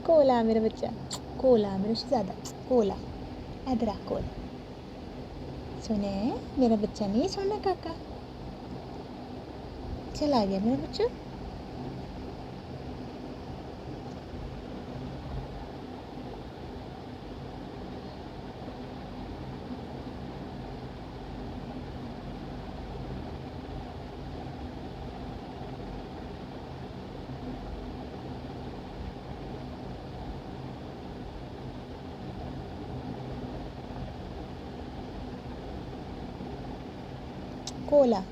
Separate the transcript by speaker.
Speaker 1: Cola मेरा बच्चा, Cola मेरा शहज़ादा, कोला, इधर आ कोला। सोने मेरा बच्चा नहीं सोना काका, चला गया मेरा बच्चा। कोला।